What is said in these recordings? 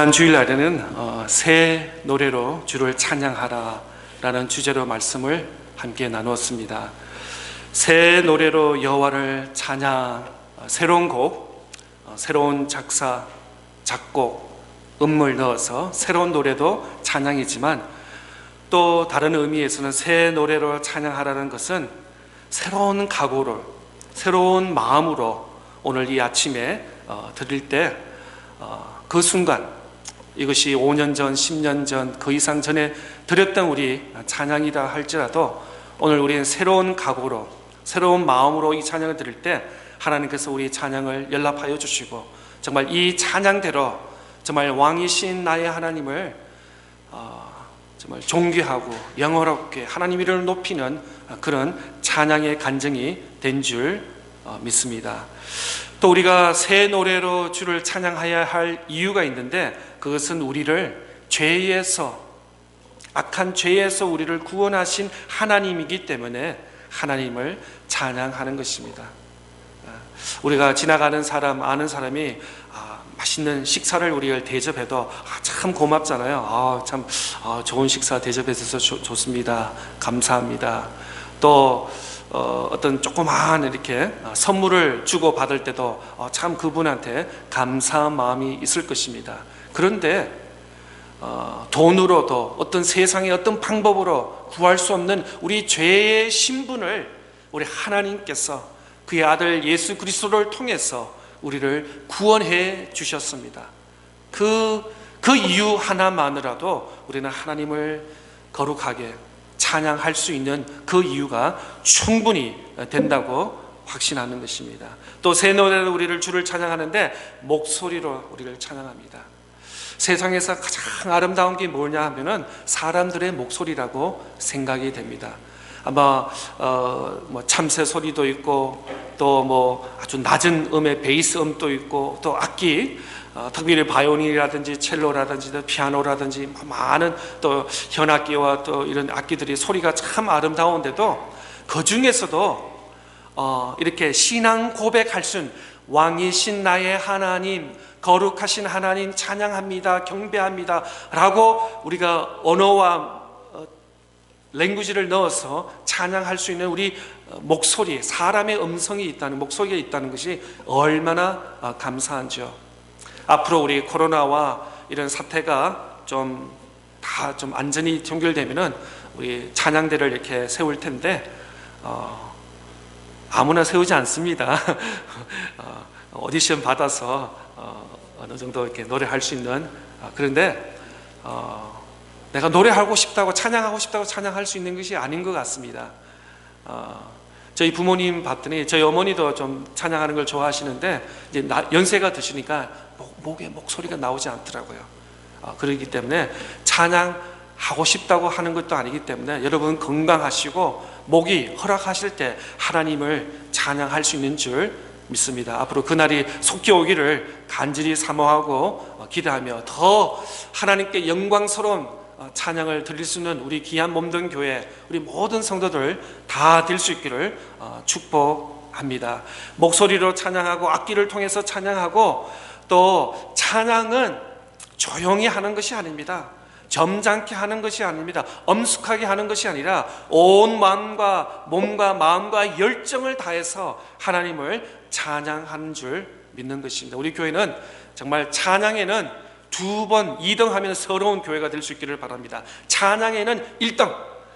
지난 주일날에는 새 노래로 주를 찬양하라 라는 주제로 말씀을 함께 나누었습니다. 새 노래로 여호와를 찬양, 새로운 곡, 새로운 작사, 작곡, 음을 넣어서 새로운 노래도 찬양이지만 또 다른 의미에서는 새 노래로 찬양하라는 것은 새로운 각오로, 새로운 마음으로 오늘 이 아침에 드릴 때 그 순간, 이것이 5년 전, 10년 전, 그 이상 전에 드렸던 우리 찬양이다 할지라도 오늘 우리는 새로운 각오로, 새로운 마음으로 이 찬양을 드릴 때 하나님께서 우리 찬양을 연락하여 주시고 정말 이 찬양대로 정말 왕이신 나의 하나님을 정말 존귀하고 영화롭게 하나님 이름을 높이는 그런 찬양의 간증이 된 줄 믿습니다. 또 우리가 새 노래로 주를 찬양해야 할 이유가 있는데 그것은 우리를 죄에서, 악한 죄에서 우리를 구원하신 하나님이기 때문에 하나님을 찬양하는 것입니다. 우리가 지나가는 사람, 아는 사람이 맛있는 식사를 우리가 대접해도 참 고맙잖아요. 참 좋은 식사 대접해 주셔서 좋습니다. 감사합니다. 또 어떤 조그마한 이렇게 선물을 주고 받을 때도 참 그분한테 감사한 마음이 있을 것입니다. 그런데 돈으로도 어떤 세상의 어떤 방법으로 구할 수 없는 우리 죄의 신분을 우리 하나님께서 그의 아들 예수 그리스도를 통해서 우리를 구원해 주셨습니다. 그 이유 하나만으로도 우리는 하나님을 거룩하게 찬양할 수 있는 그 이유가 충분히 된다고 확신하는 것입니다. 또 새 노래로 우리를 주를 찬양하는데 목소리로 우리를 찬양합니다. 세상에서 가장 아름다운 게 뭐냐 하면은 사람들의 목소리라고 생각이 됩니다. 아마 참새 소리도 있고 또 아주 낮은 음의 베이스 음도 있고 또 악기, 특별히 바이올린이라든지 첼로라든지 피아노라든지 많은 또 현악기와 또 이런 악기들이 소리가 참 아름다운데도 그 중에서도 이렇게 신앙 고백할 수 있는 왕이신 나의 하나님, 거룩하신 하나님 찬양합니다, 경배합니다 라고 우리가 언어와 랭귀지를 넣어서 찬양할 수 있는 우리 목소리, 사람의 음성이 있다는, 목소리가 있다는 것이 얼마나 감사한지요. 앞으로 우리 코로나와 이런 사태가 좀 안전이 종결되면은 우리 찬양대를 이렇게 세울 텐데 아무나 세우지 않습니다. 오디션 받아서 어느 정도 이렇게 노래할 수 있는, 그런데 내가 노래하고 싶다고 찬양하고 싶다고 찬양할 수 있는 것이 아닌 것 같습니다. 저희 부모님 봤더니 저희 어머니도 좀 찬양하는 걸 좋아하시는데 이제 연세가 드시니까 목에 목소리가 나오지 않더라고요. 그렇기 때문에 찬양하고 싶다고 하는 것도 아니기 때문에 여러분 건강하시고 목이 허락하실 때 하나님을 찬양할 수 있는 줄 믿습니다. 앞으로 그날이 속히 오기를 간절히 사모하고 기대하며 더 하나님께 영광스러운 찬양을 드릴 수 있는 우리 귀한 몸된 교회, 우리 모든 성도들 다 될 수 있기를 축복합니다. 목소리로 찬양하고 악기를 통해서 찬양하고 또 찬양은 조용히 하는 것이 아닙니다. 점잖게 하는 것이 아닙니다. 엄숙하게 하는 것이 아니라 온 마음과 몸과 마음과 열정을 다해서 하나님을 찬양하는 줄 믿는 것입니다. 우리 교회는 정말 찬양에는 2번, 2등 하면 서러운 교회가 될 수 있기를 바랍니다. 찬양에는 1등,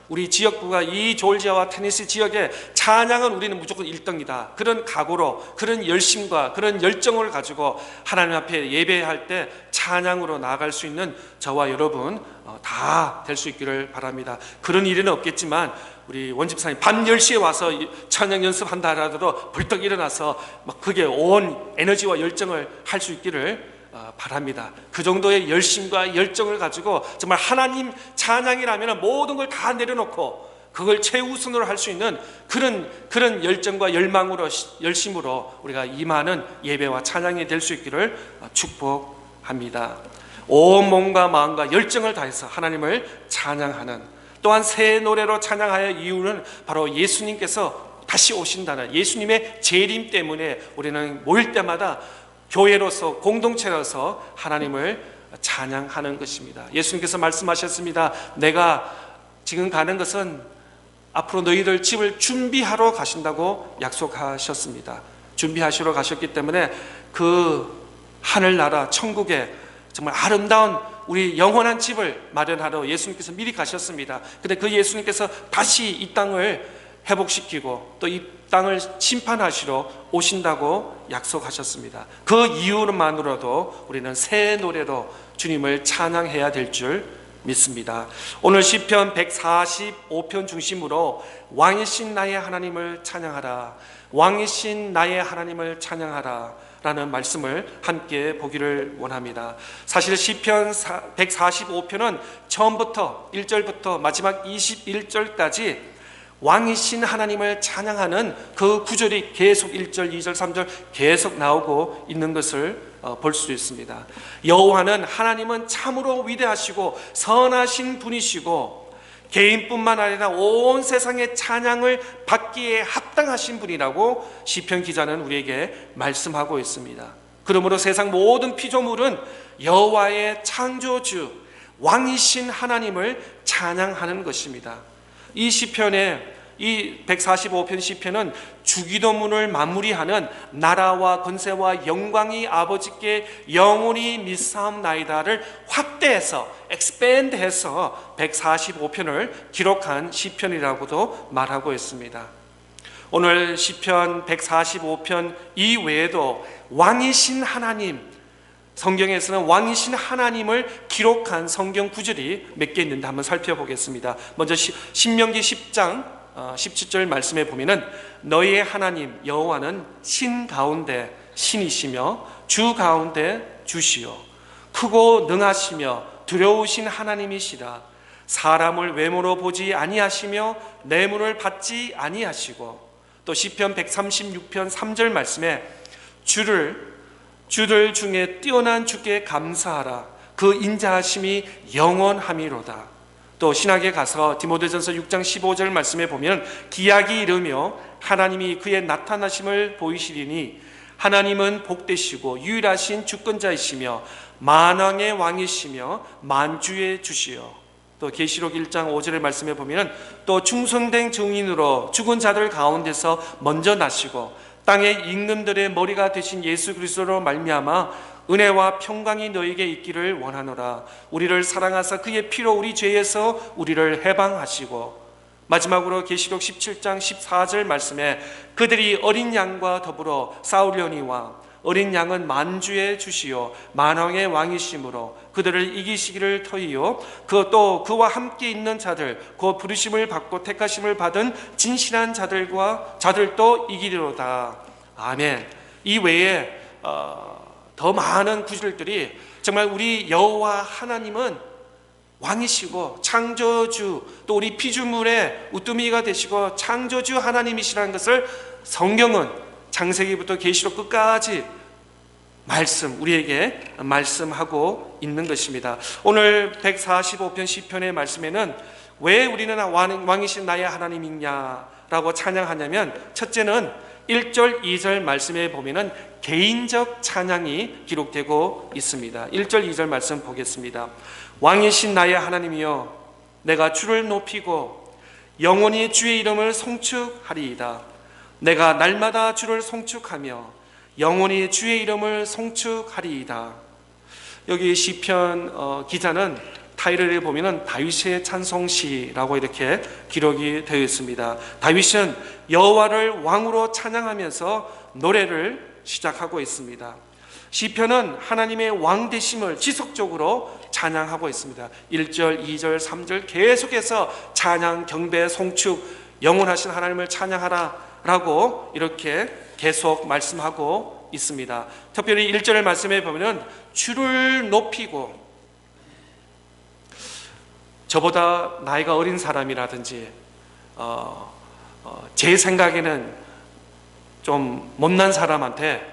우리 지역구가 이 조지아와 테네시 지역에 찬양은 우리는 무조건 1등이다. 그런 각오로, 그런 열심과 그런 열정을 가지고 하나님 앞에 예배할 때 찬양으로 나아갈 수 있는 저와 여러분 다 될 수 있기를 바랍니다. 그런 일은 없겠지만 우리 원집사님 밤 10시에 와서 찬양 연습한다 하더라도 벌떡 일어나서 막 그게 온 에너지와 열정을 할 수 있기를 바랍니다. 그 정도의 열심과 열정을 가지고 정말 하나님 찬양이라면 모든 걸 다 내려놓고 그걸 최우선으로 할 수 있는 그런 열정과 열망으로, 열심으로 우리가 임하는 예배와 찬양이 될 수 있기를 축복합니다. 온 몸과 마음과 열정을 다해서 하나님을 찬양하는, 또한 새 노래로 찬양하여 이유는 바로 예수님께서 다시 오신다는 예수님의 재림 때문에 우리는 모일 때마다 교회로서, 공동체로서 하나님을 찬양하는 것입니다. 예수님께서 말씀하셨습니다. 내가 지금 가는 것은 앞으로 너희들 집을 준비하러 가신다고 약속하셨습니다. 준비하시러 가셨기 때문에 그 하늘나라 천국에 정말 아름다운 우리 영원한 집을 마련하러 예수님께서 미리 가셨습니다. 근데 그 예수님께서 다시 이 땅을 회복시키고 또 이 땅을 심판하시러 오신다고 약속하셨습니다. 그 이유만으로도 우리는 새 노래로 주님을 찬양해야 될 줄 믿습니다. 오늘 시편 145편 중심으로 왕이신 나의 하나님을 찬양하라, 왕이신 나의 하나님을 찬양하라 라는 말씀을 함께 보기를 원합니다. 사실 시편 145편은 처음부터 1절부터 마지막 21절까지 왕이신 하나님을 찬양하는 그 구절이 계속 1절, 2절, 3절 계속 나오고 있는 것을 볼 수 있습니다. 여호와는 하나님은 참으로 위대하시고 선하신 분이시고 개인뿐만 아니라 온 세상의 찬양을 받기에 합당하신 분이라고 시편 기자는 우리에게 말씀하고 있습니다. 그러므로 세상 모든 피조물은 여호와의 창조주 왕이신 하나님을 찬양하는 것입니다. 이 시편에 이 145편 시편은 주기도문을 마무리하는 나라와 권세와 영광이 아버지께 영원히 믿사옵나이다를 확대해서 expand해서 145편을 기록한 시편이라고도 말하고 있습니다. 오늘 시편 145편 이외에도 왕이신 하나님, 성경에서는 왕이신 하나님을 기록한 성경 구절이 몇 개 있는데 한번 살펴보겠습니다. 먼저 신명기 10장 17절 말씀에 보면은 너희의 하나님 여호와는 신 가운데 신이시며 주 가운데 주시요 크고 능하시며 두려우신 하나님이시라. 사람을 외모로 보지 아니하시며 뇌물을 받지 아니하시고, 또 시편 136편 3절 말씀에 주들 중에 뛰어난 주께 감사하라. 그 인자하심이 영원함이로다. 또 신학에 가서 디모데전서 6장 15절 말씀에 보면 기약이 이르며 하나님이 그의 나타나심을 보이시리니 하나님은 복되시고 유일하신 주권자이시며 만왕의 왕이시며 만주의 주시요. 또 계시록 1장 5절의 말씀에 보면 또 충성된 증인으로 죽은 자들 가운데서 먼저 나시고 땅의 임금들의 머리가 되신 예수 그리스도로 말미암아 은혜와 평강이 너에게 있기를 원하노라. 우리를 사랑하사 그의 피로 우리 죄에서 우리를 해방하시고, 마지막으로 계시록 17장 14절 말씀에 그들이 어린 양과 더불어 싸우려니와 어린 양은 만주의 주시요 만왕의 왕이시므로 그들을 이기시기를 터이요 또 그와 함께 있는 자들 그 부르심을 받고 택하심을 받은 진실한 자들도 이기리로다. 아멘. 이 외에 더 많은 구절들이 정말 우리 여호와 하나님은 왕이시고 창조주, 또 우리 피조물의 우두미가 되시고 창조주 하나님이시라는 것을 성경은 창세기부터 계시록 끝까지 우리에게 말씀하고 있는 것입니다. 오늘 145편 시편의 말씀에는 왜 우리는 왕이신 나의 하나님이냐라고 찬양하냐면, 첫째는 1절, 2절 말씀에 보면은 개인적 찬양이 기록되고 있습니다. 1절, 2절 말씀 보겠습니다. 왕이신 나의 하나님이여, 내가 주를 높이고 영원히 주의 이름을 송축하리이다. 내가 날마다 주를 송축하며 영원히 주의 이름을 송축하리이다. 여기 시편 기자는 타이틀에 보면은 다윗의 찬송시라고 이렇게 기록이 되어 있습니다. 다윗은 여호와를 왕으로 찬양하면서 노래를 시작하고 있습니다. 시편은 하나님의 왕 되심을 지속적으로 찬양하고 있습니다. 1절, 2절, 3절 계속해서 찬양, 경배, 송축, 영원하신 하나님을 찬양하라 라고 이렇게 계속 말씀하고 있습니다. 특별히 1절 말씀에 보면은 주를 높이고, 저보다 나이가 어린 사람이라든지 제 생각에는 좀 못난 사람한테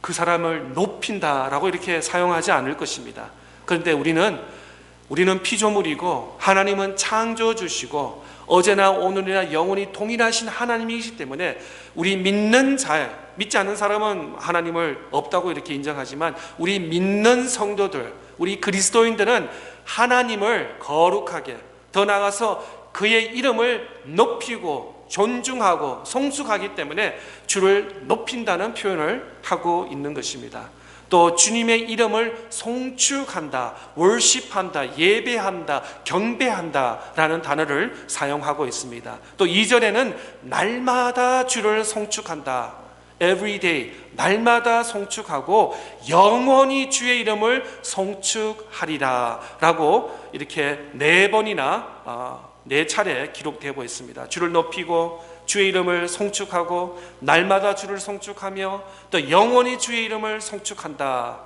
그 사람을 높인다라고 이렇게 사용하지 않을 것입니다. 그런데 우리는 피조물이고 하나님은 창조주시고 어제나 오늘이나 영원히 동일하신 하나님이시기 때문에 우리 믿지 않는 사람은 하나님을 없다고 이렇게 인정하지만 우리 믿는 성도들, 우리 그리스도인들은 하나님을 거룩하게, 더 나아가서 그의 이름을 높이고 존중하고 송축하기 때문에 주를 높인다는 표현을 하고 있는 것입니다. 또 주님의 이름을 송축한다, 월십한다, 예배한다, 경배한다 라는 단어를 사용하고 있습니다. 또 2절에는 날마다 주를 송축한다, every day, 날마다 송축하고 영원히 주의 이름을 송축하리라 라고 이렇게 4번이나 4차례 기록되고 있습니다. 주를 높이고 주의 이름을 송축하고 날마다 주를 송축하며 또 영원히 주의 이름을 송축한다.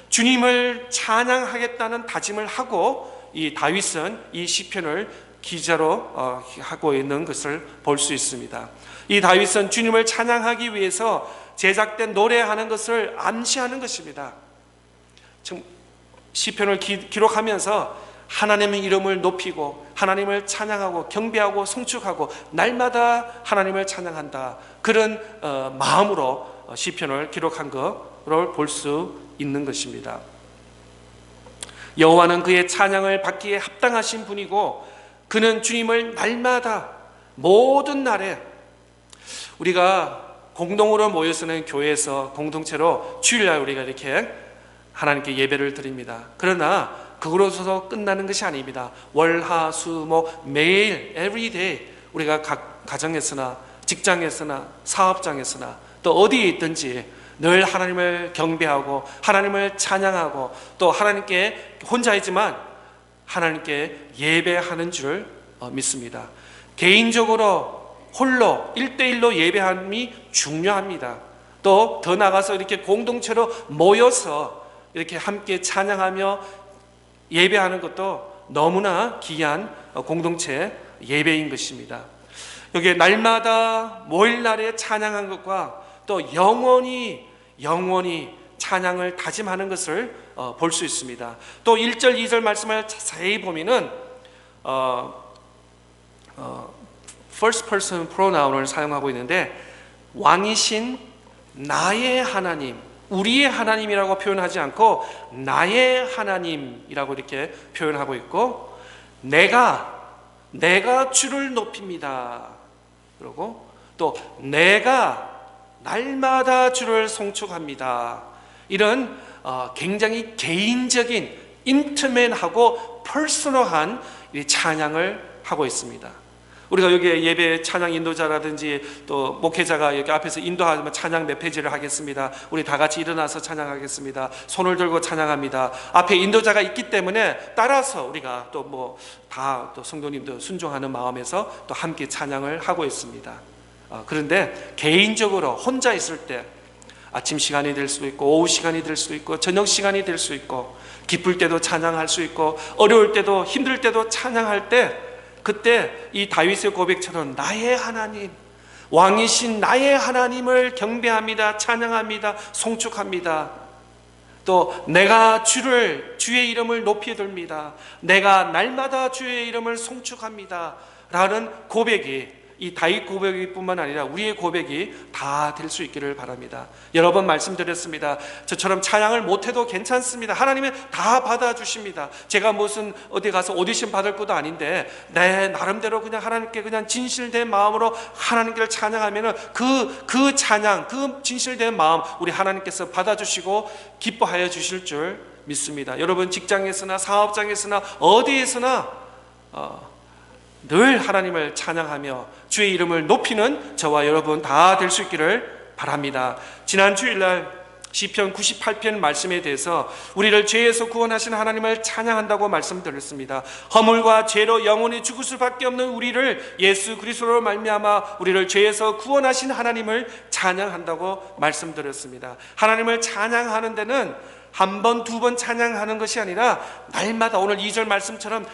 주님을 찬양하겠다는 다짐을 하고 이 다윗은 이 시편을 기자로 하고 있는 것을 볼 수 있습니다. 이 다윗은 주님을 찬양하기 위해서 제작된 노래하는 것을 암시하는 것입니다. 지금 시편을 기록하면서 하나님의 이름을 높이고 하나님을 찬양하고 경배하고 송축하고 날마다 하나님을 찬양한다, 그런 마음으로 시편을 기록한 것을 볼 수 있는 것입니다. 여호와는 그의 찬양을 받기에 합당하신 분이고 그는 주님을 날마다 모든 날에, 우리가 공동으로 모여서는 교회에서 공동체로 주일날 우리가 이렇게 하나님께 예배를 드립니다. 그러나 그걸로서 끝나는 것이 아닙니다. 월, 하, 수, 목 매일 everyday 우리가 각 가정에서나 직장에서나 사업장에서나 또 어디에 있든지 늘 하나님을 경배하고 하나님을 찬양하고 또 하나님께 혼자이지만 하나님께 예배하는 줄 믿습니다. 개인적으로 홀로 1대1로 예배함이 중요합니다. 또 더 나가서 이렇게 공동체로 모여서 이렇게 함께 찬양하며 예배하는 것도 너무나 귀한 공동체 예배인 것입니다. 여기에 날마다 모일날에 찬양한 것과 또 영원히 찬양을 다짐하는 것을 볼 수 있습니다. 또 1절 2절 말씀을 자세히 보면은 first person pronoun을 사용하고 있는데 왕이신 나의 하나님, 우리의 하나님이라고 표현하지 않고 나의 하나님이라고 이렇게 표현하고 있고, 내가 주를 높입니다. 그리고 또 내가 날마다 주를 송축합니다. 이런 굉장히 개인적인 인티메이트하고 퍼스널한 찬양을 하고 있습니다. 우리가 여기 예배 찬양 인도자라든지 또 목회자가 여기 앞에서 인도하면 찬양 몇 페이지를 하겠습니다. 우리 다 같이 일어나서 찬양하겠습니다. 손을 들고 찬양합니다. 앞에 인도자가 있기 때문에 따라서 우리가 또 뭐 다 또 성도님도 순종하는 마음에서 또 함께 찬양을 하고 있습니다. 그런데 개인적으로 혼자 있을 때 아침 시간이 될 수도 있고 오후 시간이 될 수도 있고 저녁 시간이 될 수 있고 기쁠 때도 찬양할 수 있고 어려울 때도 힘들 때도 찬양할 때, 그때 이 다윗의 고백처럼 나의 하나님, 왕이신 나의 하나님을 경배합니다, 찬양합니다, 송축합니다. 또 내가 주의 이름을 높이 듭니다, 내가 날마다 주의 이름을 송축합니다 라는 고백이, 이 다윗 고백뿐만 아니라 우리의 고백이 다 될 수 있기를 바랍니다. 여러 번 말씀드렸습니다. 저처럼 찬양을 못해도 괜찮습니다. 하나님은 다 받아주십니다. 제가 무슨 어디 가서 오디션 받을 것도 아닌데 내 나름대로 그냥 하나님께 그냥 진실된 마음으로 하나님께를 찬양하면 그 찬양, 그 진실된 마음 우리 하나님께서 받아주시고 기뻐하여 주실 줄 믿습니다. 여러분 직장에서나 사업장에서나 어디에서나 늘 하나님을 찬양하며 주의 이름을 높이는 저와 여러분 다 될 수 있기를 바랍니다. 지난 주일날 시편 98편 말씀에 대해서 우리를 죄에서 구원하신 하나님을 찬양한다고 말씀드렸습니다. 허물과 죄로 영원히 죽을 수밖에 없는 우리를 예수 그리스도로 말미암아 우리를 죄에서 구원하신 하나님을 찬양한다고 말씀드렸습니다. 하나님을 찬양하는 데는 한 번, 두 번 찬양하는 것이 아니라 날마다, 오늘 2절 말씀처럼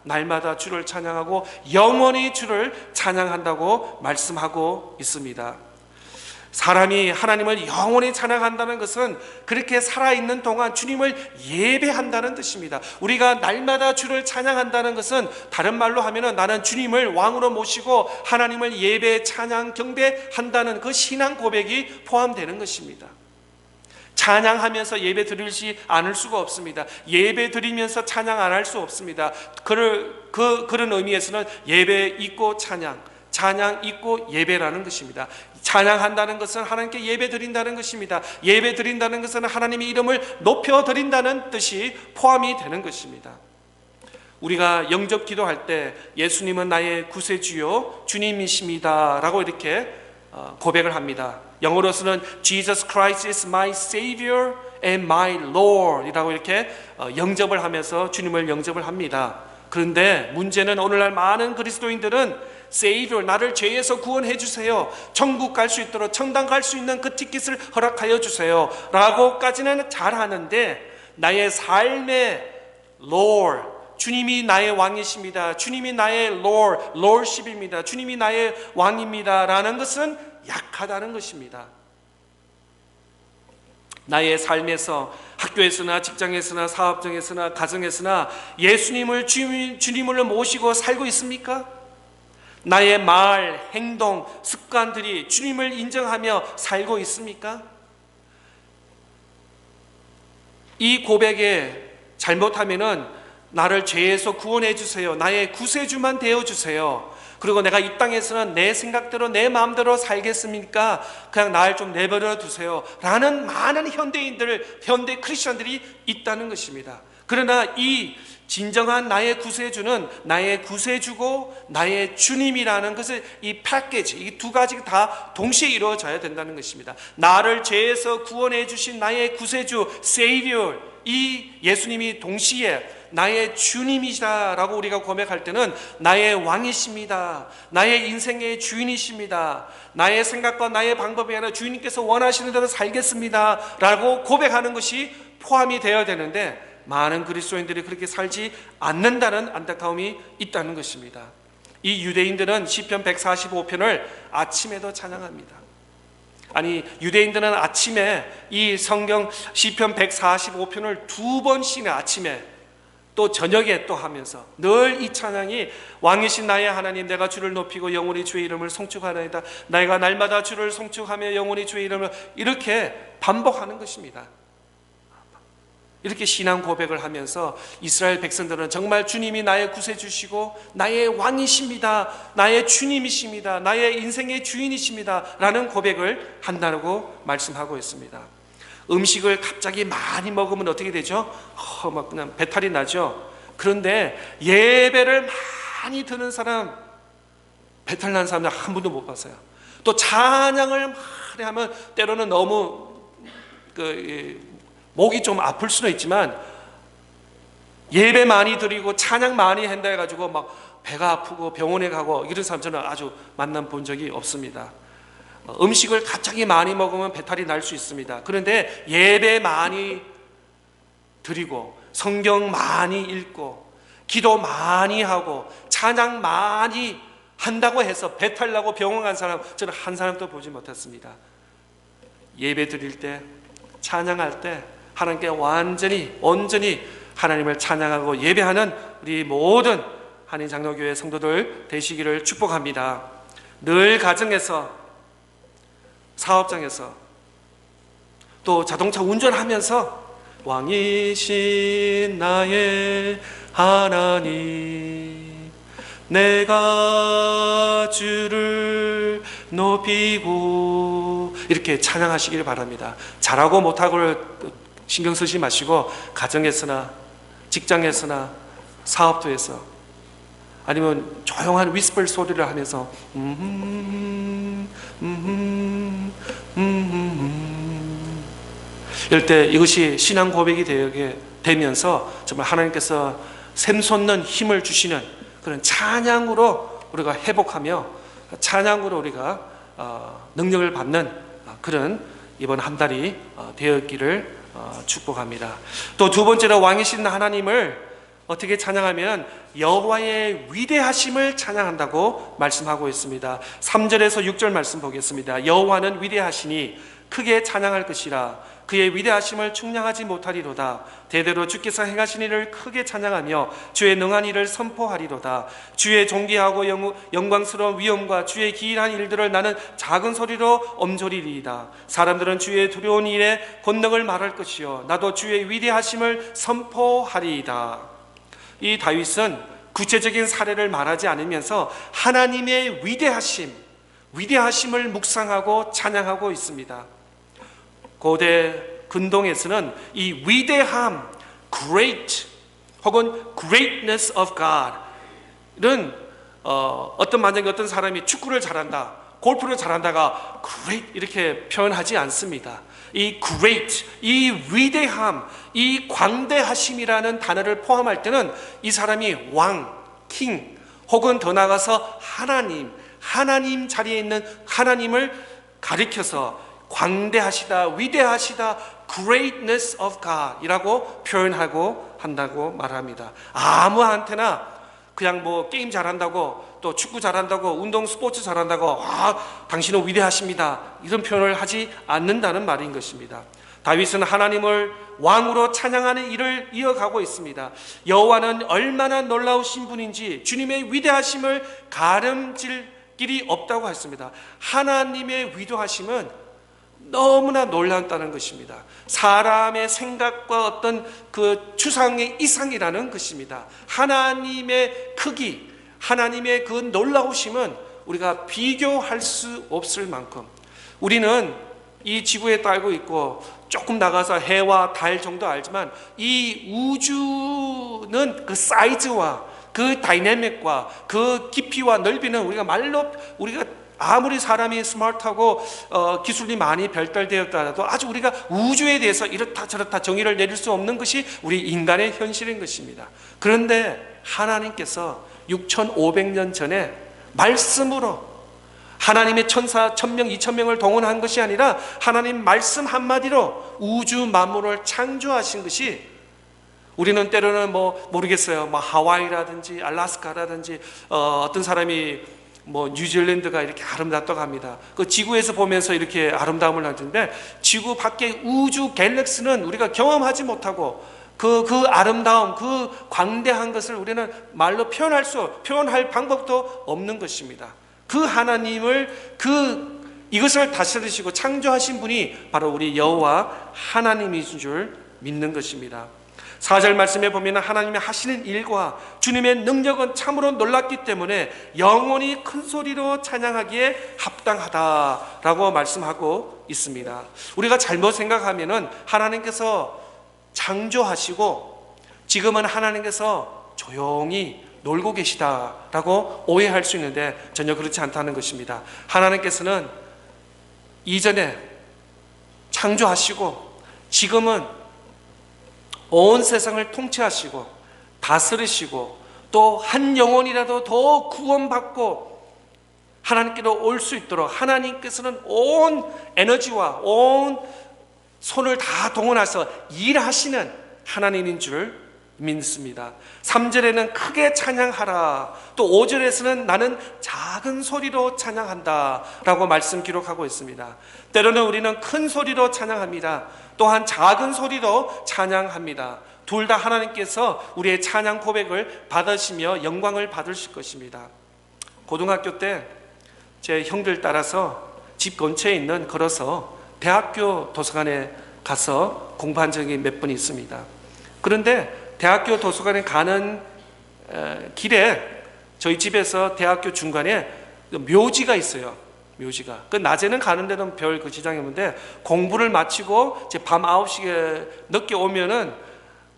날마다 주를 찬양하고 영원히 주를 찬양한다고 말씀하고 있습니다. 사람이 하나님을 영원히 찬양한다는 것은 그렇게 살아있는 동안 주님을 예배한다는 뜻입니다. 우리가 날마다 주를 찬양한다는 것은 다른 말로 하면 나는 주님을 왕으로 모시고 하나님을 예배, 찬양, 경배한다는 그 신앙 고백이 포함되는 것입니다. 찬양하면서 예배 드리지 않을 수가 없습니다. 예배 드리면서 찬양 안 할 수 없습니다. 그런 의미에서는 예배 있고 찬양 있고 예배라는 것입니다. 찬양한다는 것은 하나님께 예배 드린다는 것입니다. 예배 드린다는 것은 하나님의 이름을 높여 드린다는 뜻이 포함이 되는 것입니다. 우리가 영접 기도할 때 예수님은 나의 구세주요 주님이십니다 라고 이렇게 고백을 합니다. 영어로서는 Jesus Christ is my Savior and my Lord 이라고 이렇게 영접을 하면서 주님을 영접을 합니다. 그런데 문제는 오늘날 많은 그리스도인들은 Savior, 나를 죄에서 구원해 주세요, 천국 갈 수 있도록 천당 갈 수 있는 그 티켓을 허락하여 주세요 라고까지는 잘하는데 나의 삶의 Lord, 주님이 나의 왕이십니다, 주님이 나의 Lordship입니다, 주님이 나의 왕입니다 라는 것은 약하다는 것입니다. 나의 삶에서 학교에서나 직장에서나 사업장에서나 가정에서나 예수님을 주님으로 모시고 살고 있습니까? 나의 말, 행동, 습관들이 주님을 인정하며 살고 있습니까? 이 고백에 잘못하면은 나를 죄에서 구원해 주세요, 나의 구세주만 되어 주세요, 그리고 내가 이 땅에서는 내 생각대로 내 마음대로 살겠습니까? 그냥 날 좀 내버려 두세요 라는 많은 현대 크리스천들이 있다는 것입니다. 그러나 이 진정한 나의 구세주는 나의 구세주고 나의 주님이라는 것을 이 패키지, 이 두 가지가 다 동시에 이루어져야 된다는 것입니다. 나를 죄에서 구원해 주신 나의 구세주 Savior, 이 예수님이 동시에 나의 주님이시다라고 우리가 고백할 때는 나의 왕이십니다, 나의 인생의 주인이십니다, 나의 생각과 나의 방법이 아니라 주님께서 원하시는 대로 살겠습니다 라고 고백하는 것이 포함이 되어야 되는데 많은 그리스도인들이 그렇게 살지 않는다는 안타까움이 있다는 것입니다. 이 유대인들은 시편 145편을 아침에도 찬양합니다. 아니, 유대인들은 아침에 이 성경 시편 145편을 두 번씩이나 아침에 또 저녁에 또 하면서 늘 이 찬양이 왕이신 나의 하나님, 내가 주를 높이고 영원히 주의 이름을 송축하나이다, 내가 날마다 주를 송축하며 영원히 주의 이름을, 이렇게 반복하는 것입니다. 이렇게 신앙 고백을 하면서 이스라엘 백성들은 정말 주님이 나의 구세주시고 나의 왕이십니다, 나의 주님이십니다, 나의 인생의 주인이십니다 라는 고백을 한다고 말씀하고 있습니다. 음식을 갑자기 많이 먹으면 어떻게 되죠? 막 그냥 배탈이 나죠. 그런데 예배를 많이 드는 사람, 배탈 난 사람들 한 분도 못 봤어요. 또 찬양을 많이 하면 때로는 너무 목이 좀 아플 수는 있지만 예배 많이 드리고 찬양 많이 한다 해가지고 막 배가 아프고 병원에 가고 이런 사람 저는 아주 만나 본 적이 없습니다. 음식을 갑자기 많이 먹으면 배탈이 날 수 있습니다. 그런데 예배 많이 드리고 성경 많이 읽고 기도 많이 하고 찬양 많이 한다고 해서 배탈 나고 병원 간 사람 저는 한 사람도 보지 못했습니다. 예배 드릴 때, 찬양할 때 하나님께 온전히 하나님을 찬양하고 예배하는 우리 모든 한인장로교회 성도들 되시기를 축복합니다. 늘 가정에서, 사업장에서, 또 자동차 운전하면서 왕이신 나의 하나님, 내가 주를 높이고, 이렇게 찬양하시길 바랍니다. 잘하고 못하고를 신경 쓰지 마시고 가정에서나 직장에서나 사업도에서, 아니면 조용한 위스퍼 소리를 하면서 이럴 때 이것이 신앙 고백이 되게 되면서 정말 하나님께서 샘솟는 힘을 주시는 그런 찬양으로 우리가 회복하며 찬양으로 우리가 능력을 받는 그런 이번 한 달이 되었기를 축복합니다. 또 두 번째로 왕이신 하나님을 어떻게 찬양하면 여호와의 위대하심을 찬양한다고 말씀하고 있습니다. 3절에서 6절 말씀 보겠습니다. 여호와는 위대하시니 크게 찬양할 것이라, 그의 위대하심을 충량하지 못하리로다. 대대로 주께서 행하신 일을 크게 찬양하며 주의 능한 일을 선포하리로다. 주의 존귀하고 영광스러운 위엄과 주의 기이한 일들을 나는 작은 소리로 엄조리리이다. 사람들은 주의 두려운 일에 권능을 말할 것이요 나도 주의 위대하심을 선포하리이다. 이 다윗은 구체적인 사례를 말하지 않으면서 하나님의 위대하심을 묵상하고 찬양하고 있습니다. 고대 근동에서는 이 위대함, great 혹은 greatness of God은 만약에 어떤 사람이 축구를 잘한다, 골프를 잘한다가 great 이렇게 표현하지 않습니다. 이 great, 이 위대함, 이 광대하심이라는 단어를 포함할 때는 이 사람이 왕, king 혹은 더 나아가서 하나님 자리에 있는 하나님을 가리켜서 광대하시다, 위대하시다, greatness of God 이라고 표현하고 한다고 말합니다. 아무한테나 그냥 뭐 게임 잘한다고, 또 축구 잘한다고, 운동 스포츠 잘한다고 당신은 위대하십니다 이런 표현을 하지 않는다는 말인 것입니다. 다윗은 하나님을 왕으로 찬양하는 일을 이어가고 있습니다. 여호와는 얼마나 놀라우신 분인지 주님의 위대하심을 가름질 길이 없다고 했습니다. 하나님의 위대하심은 너무나 놀랍다는 것입니다. 사람의 생각과 어떤 그 추상의 이상이라는 것입니다. 하나님의 크기, 하나님의 그 놀라우심은 우리가 비교할 수 없을 만큼 우리는 이 지구에 살고 있고 조금 나가서 해와 달 정도 알지만 이 우주는 그 사이즈와 그 다이내믹과 그 깊이와 넓이는 우리가 아무리 사람이 스마트하고 기술이 많이 발달되었더라도 아직 우리가 우주에 대해서 이렇다 저렇다 정의를 내릴 수 없는 것이 우리 인간의 현실인 것입니다. 그런데 하나님께서 6500년 전에 말씀으로 하나님의 천사 1000명, 2000명을 동원한 것이 아니라 하나님 말씀 한마디로 우주 만물을 창조하신 것이 우리는 때로는 모르겠어요. 하와이라든지 알래스카라든지 어떤 사람이 뉴질랜드가 이렇게 아름답다고 합니다. 그 지구에서 보면서 이렇게 아름다움을 하는데 지구 밖의 우주 갤럭시는 우리가 경험하지 못하고 그 아름다움, 그 광대한 것을 우리는 말로 표현할 방법도 없는 것입니다. 그 하나님을 이것을 다스리시고 창조하신 분이 바로 우리 여호와 하나님이신 줄 믿는 것입니다. 4절 말씀에 보면 하나님의 하시는 일과 주님의 능력은 참으로 놀랍기 때문에 영원히 큰 소리로 찬양하기에 합당하다라고 말씀하고 있습니다. 우리가 잘못 생각하면은 하나님께서 창조하시고 지금은 하나님께서 조용히 놀고 계시다라고 오해할 수 있는데 전혀 그렇지 않다는 것입니다. 하나님께서는 이전에 창조하시고 지금은 온 세상을 통치하시고 다스리시고 또 한 영혼이라도 더 구원받고 하나님께로 올 수 있도록 하나님께서는 온 에너지와 온 손을 다 동원해서 일하시는 하나님인 줄 믿습니다. 3절에는 크게 찬양하라, 또 5절에서는 나는 작은 소리로 찬양한다 라고 말씀 기록하고 있습니다. 때로는 우리는 큰 소리로 찬양합니다. 또한 작은 소리로 찬양합니다. 둘 다 하나님께서 우리의 찬양 고백을 받으시며 영광을 받으실 것입니다. 고등학교 때 제 형들 따라서 집 근처에 있는 걸어서 대학교 도서관에 가서 공부한 적이 몇 번 있습니다. 그런데 대학교 도서관에 가는 길에 저희 집에서 대학교 중간에 묘지가 있어요. 묘지가. 그 낮에는 가는 데는 별 그 지장이 없는데 공부를 마치고 이제 밤 9시에 늦게 오면은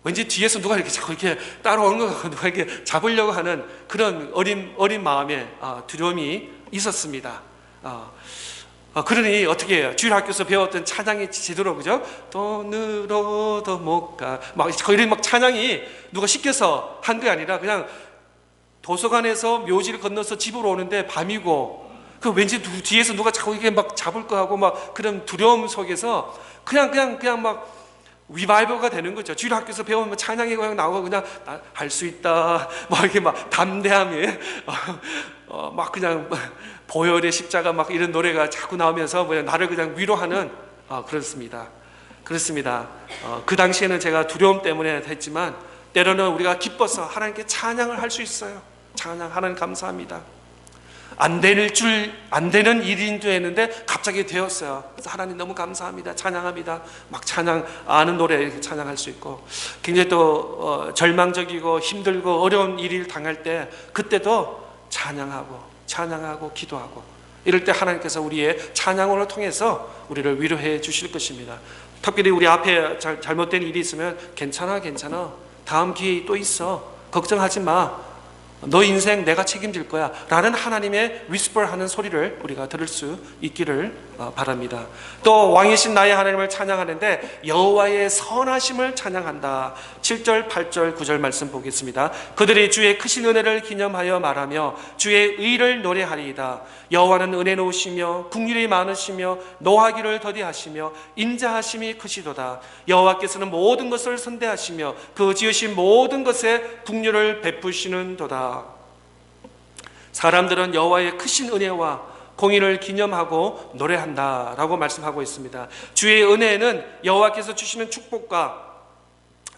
왠지 뒤에서 누가 이렇게 자꾸 이렇게 따라오는 것 같고 누가 이렇게 잡으려고 하는 그런 어린 마음에 두려움이 있었습니다. 그러니 어떻게 해요? 주일학교에서 배웠던 찬양이 제대로 그죠? 돈으로도 못 가. 이런 찬양이 누가 시켜서 한 게 아니라 그냥 도서관에서 묘지를 건너서 집으로 오는데 밤이고 그 왠지 뒤에서 누가 자꾸 이게 잡을 거 하고 그런 두려움 속에서 그냥 리바이벌가 되는 거죠. 주일학교에서 배우면 찬양이 그냥 나오고 그냥 할 수 있다. 이렇게 담대함이 그냥 보혈의 십자가 이런 노래가 자꾸 나오면서 나를 그냥 위로하는 그렇습니다. 그렇습니다. 그 당시에는 제가 두려움 때문에 했지만 때로는 우리가 기뻐서 하나님께 찬양을 할 수 있어요. 찬양, 하나님 감사합니다. 안 되는 일인도 했는데 갑자기 되었어요. 그래서 하나님 너무 감사합니다. 찬양합니다. 막 아는 노래 이렇게 찬양할 수 있고, 굉장히 또 절망적이고 힘들고 어려운 일을 당할 때 그때도 찬양하고 기도하고, 이럴 때 하나님께서 우리의 찬양을 통해서 우리를 위로해 주실 것입니다. 특별히 우리 앞에 잘못된 일이 있으면 괜찮아 다음 기회 또 있어, 걱정하지 마, 너 인생 내가 책임질 거야 라는 하나님의 위스퍼하는 소리를 우리가 들을 수 있기를 바랍니다. 또 왕이신 나의 하나님을 찬양하는데 여호와의 선하심을 찬양한다. 7절 8절 9절 말씀 보겠습니다. 그들이 주의 크신 은혜를 기념하여 말하며 주의 의를 노래하리이다. 여호와는 은혜로우시며 국률이 많으시며 노하기를 더디하시며 인자하심이 크시도다. 여호와께서는 모든 것을 선대하시며 그 지으신 모든 것에 국률을 베푸시는도다. 사람들은 여호와의 크신 은혜와 공의를 기념하고 노래한다라고 말씀하고 있습니다. 주의 은혜는 여호와께서 주시는 축복과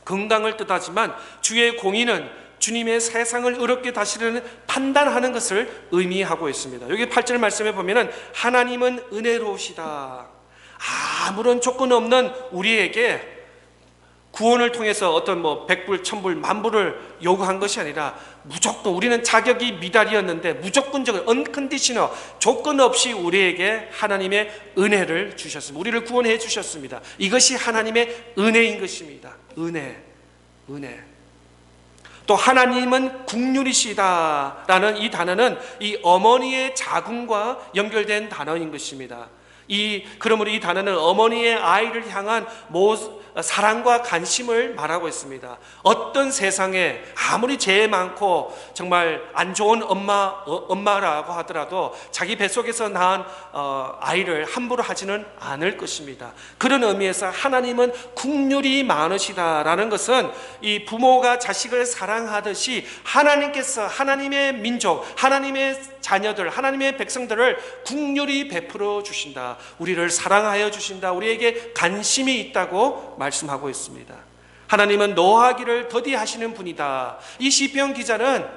건강을 뜻하지만 주의 공의는 주님의 세상을 의롭게 다스리는 판단하는 것을 의미하고 있습니다. 여기 8절 말씀에 보면은 하나님은 은혜로우시다. 아무런 조건 없는 우리에게 구원을 통해서 어떤 100불, 1000불, 10,000불을 요구한 것이 아니라 무조건, 우리는 자격이 미달이었는데 무조건적인 unconditional, 조건 없이 우리에게 하나님의 은혜를 주셨습니다. 우리를 구원해 주셨습니다. 이것이 하나님의 은혜인 것입니다. 은혜. 또 하나님은 국률이시다라는 이 단어는 이 어머니의 자궁과 연결된 단어인 것입니다. 그러므로 이 단어는 어머니의 아이를 향한 사랑과 관심을 말하고 있습니다. 어떤 세상에 아무리 죄 많고 정말 안 좋은 엄마라고 하더라도 자기 뱃속에서 낳은 아이를 함부로 하지는 않을 것입니다. 그런 의미에서 하나님은 국률이 많으시다라는 것은 이 부모가 자식을 사랑하듯이 하나님께서 하나님의 민족, 하나님의 자녀들, 하나님의 백성들을 국률이 베풀어 주신다. 우리를 사랑하여 주신다. 우리에게 관심이 있다고 말씀하고 있습니다. 하나님은 노하기를 더디하시는 분이다. 이 시편 기자는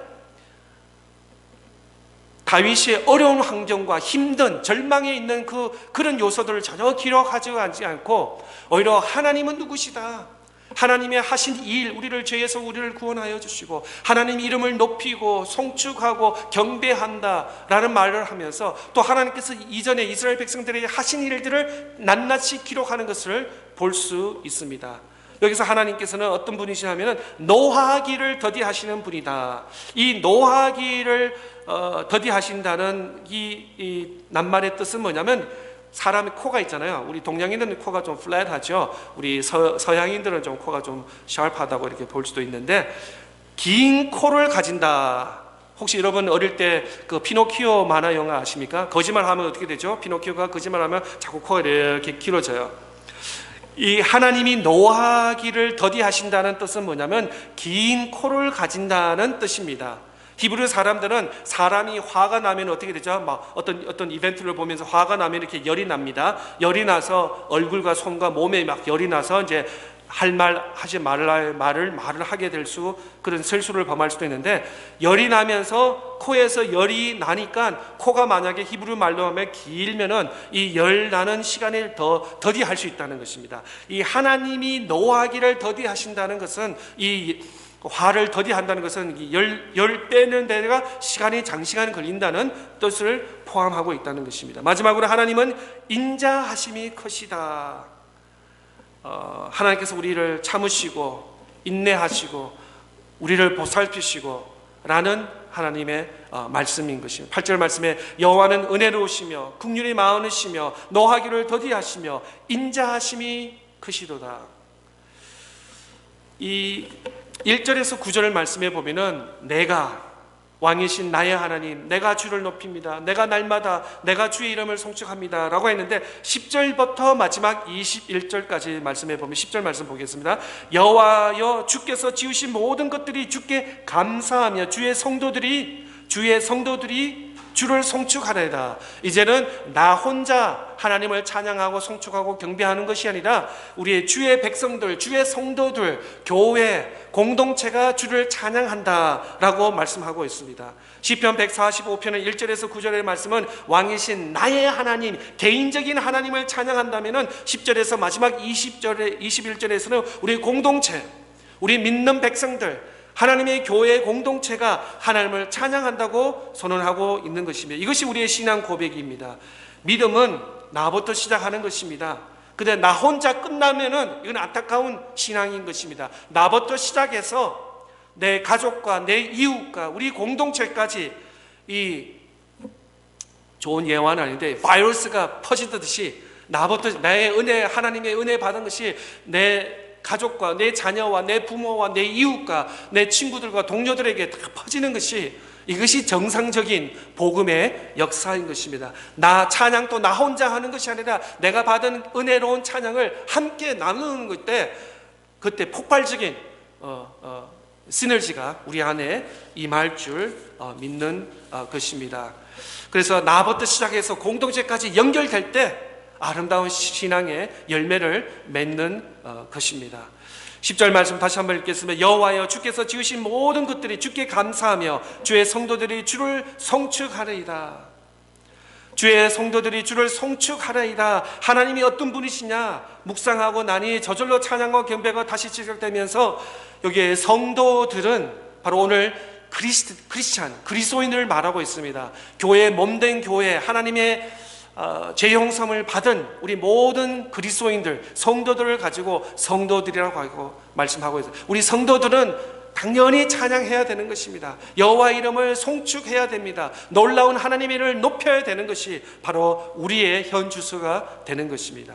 다윗의 어려운 환경과 힘든 절망에 있는 그런 요소들을 전혀 기록하지 않고 오히려 하나님은 누구시다, 하나님의 하신 일, 죄에서 우리를 구원하여 주시고 하나님 이름을 높이고 송축하고 경배한다 라는 말을 하면서 또 하나님께서 이전에 이스라엘 백성들에게 하신 일들을 낱낱이 기록하는 것을 볼 수 있습니다. 여기서 하나님께서는 어떤 분이시냐면 노하기를 더디하시는 분이다. 이 노하기를 더디하신다는 이 낱말의 뜻은 뭐냐면, 사람의 코가 있잖아요. 우리 동양인들은 코가 좀 플랫하죠. 우리 서양인들은 좀 코가 좀 샤프하다고 이렇게 볼 수도 있는데, 긴 코를 가진다. 혹시 여러분 어릴 때 그 피노키오 만화 영화 아십니까? 거짓말하면 어떻게 되죠? 피노키오가 거짓말하면 자꾸 코가 이렇게 길어져요. 이 하나님이 노하기를 더디하신다는 뜻은 뭐냐면 긴 코를 가진다는 뜻입니다. 히브리 사람들은 사람이 화가 나면 어떻게 되죠? 막 어떤 이벤트를 보면서 화가 나면 이렇게 열이 납니다. 열이 나서 얼굴과 손과 몸에 막 열이 나서 이제 할 말 하지 말랄 말을 하게 될 그런 실수를 범할 수도 있는데, 열이 나면서 코에서 열이 나니까 코가 만약에 히브리 말로 하면 길면은 이 열 나는 시간을 더 더디할 수 있다는 것입니다. 이 하나님이 노하기를 더디하신다는 것은, 이 화를 더디한다는 것은 열 빼는 데가 장시간 걸린다는 뜻을 포함하고 있다는 것입니다. 마지막으로 하나님은 인자하심이 크시다. 하나님께서 우리를 참으시고 인내하시고 우리를 보살피시고 라는 하나님의 말씀인 것입니다. 8절 말씀에 여호와는 은혜로우시며 국률이 많으시며 노하기를 더디하시며 인자하심이 크시도다. 이 1절에서 9절 말씀에 보면은 내가 왕이신 나의 하나님, 내가 주를 높입니다. 내가 날마다 내가 주의 이름을 송축합니다 라고 했는데, 10절부터 마지막 21절까지 말씀해 보면 10절 말씀 보겠습니다. 여호와여 주께서 지으신 모든 것들이 주께 감사하며 주의 성도들이 주를 송축하리이다. 이제는 나 혼자 하나님을 찬양하고 송축하고 경배하는 것이 아니라 우리의 주의 백성들, 주의 성도들, 교회 공동체가 주를 찬양한다라고 말씀하고 있습니다. 시편 145편의 1절에서 9절의 말씀은 왕이신 나의 하나님, 개인적인 하나님을 찬양한다면은 10절에서 마지막 21절에서는 우리 공동체, 우리 믿는 백성들, 하나님의 교회 공동체가 하나님을 찬양한다고 선언하고 있는 것입니다. 이것이 우리의 신앙 고백입니다. 믿음은 나부터 시작하는 것입니다. 근데 나 혼자 끝나면은 이건 안타까운 신앙인 것입니다. 나부터 시작해서 내 가족과 내 이웃과 우리 공동체까지, 이 좋은 예화는 아닌데 바이러스가 퍼지듯이 나부터 나의 은혜, 하나님의 은혜 받은 것이 내 가족과 내 자녀와 내 부모와 내 이웃과 내 친구들과 동료들에게 다 퍼지는 것이, 이것이 정상적인 복음의 역사인 것입니다. 나 찬양도 나 혼자 하는 것이 아니라 내가 받은 은혜로운 찬양을 함께 나누는 그때 폭발적인 시너지가 우리 안에 임할 줄 믿는 것입니다. 그래서 나부터 시작해서 공동체까지 연결될 때 아름다운 신앙의 열매를 맺는 것입니다. 10절 말씀 다시 한번 읽겠습니다. 여호와여, 주께서 지으신 모든 것들이 주께 감사하며 주의 성도들이 주를 송축하리이다. 주의 성도들이 주를 송축하리이다. 하나님이 어떤 분이시냐 묵상하고 나니 저절로 찬양과 경배가 다시 시작되면서 여기에 성도들은 바로 오늘 크리스찬, 그리스도인을 말하고 있습니다. 교회의 몸된 교회, 하나님의 재형성을 받은 우리 모든 그리스도인들, 성도들을 가지고 성도들이라고 하고 말씀하고 있어요. 우리 성도들은 당연히 찬양해야 되는 것입니다. 여호와 이름을 송축해야 됩니다. 놀라운 하나님의 이름을 높여야 되는 것이 바로 우리의 현주소가 되는 것입니다.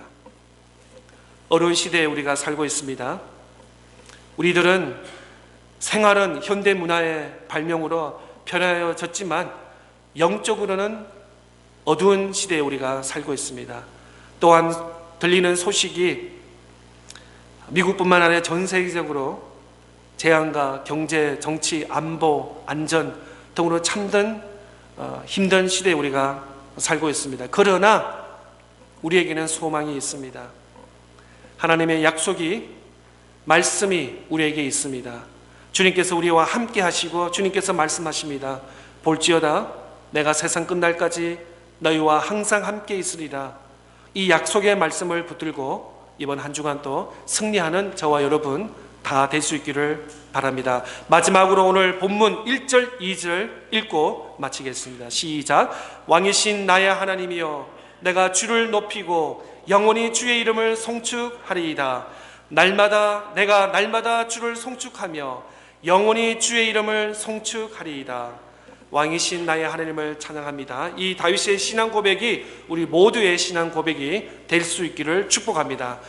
어려운 시대에 우리가 살고 있습니다. 우리들은 생활은 현대 문화의 발명으로 변화해졌지만 영적으로는 어두운 시대에 우리가 살고 있습니다. 또한 들리는 소식이 미국뿐만 아니라 전 세계적으로 재앙과 경제, 정치, 안보, 안전 등으로 참된 힘든 시대에 우리가 살고 있습니다. 그러나 우리에게는 소망이 있습니다. 하나님의 약속이, 말씀이 우리에게 있습니다. 주님께서 우리와 함께 하시고 주님께서 말씀하십니다. 볼지어다 내가 세상 끝날까지 너희와 항상 함께 있으리라. 이 약속의 말씀을 붙들고 이번 한 주간 또 승리하는 저와 여러분 다 될 수 있기를 바랍니다. 마지막으로 오늘 본문 1절 2절 읽고 마치겠습니다. 시작. 왕이신 나의 하나님이여, 내가 주를 높이고 영원히 주의 이름을 송축하리이다. 내가 날마다 주를 송축하며 영원히 주의 이름을 송축하리이다. 왕이신 나의 하나님을 찬양합니다. 이 다윗의 신앙 고백이 우리 모두의 신앙 고백이 될 수 있기를 축복합니다.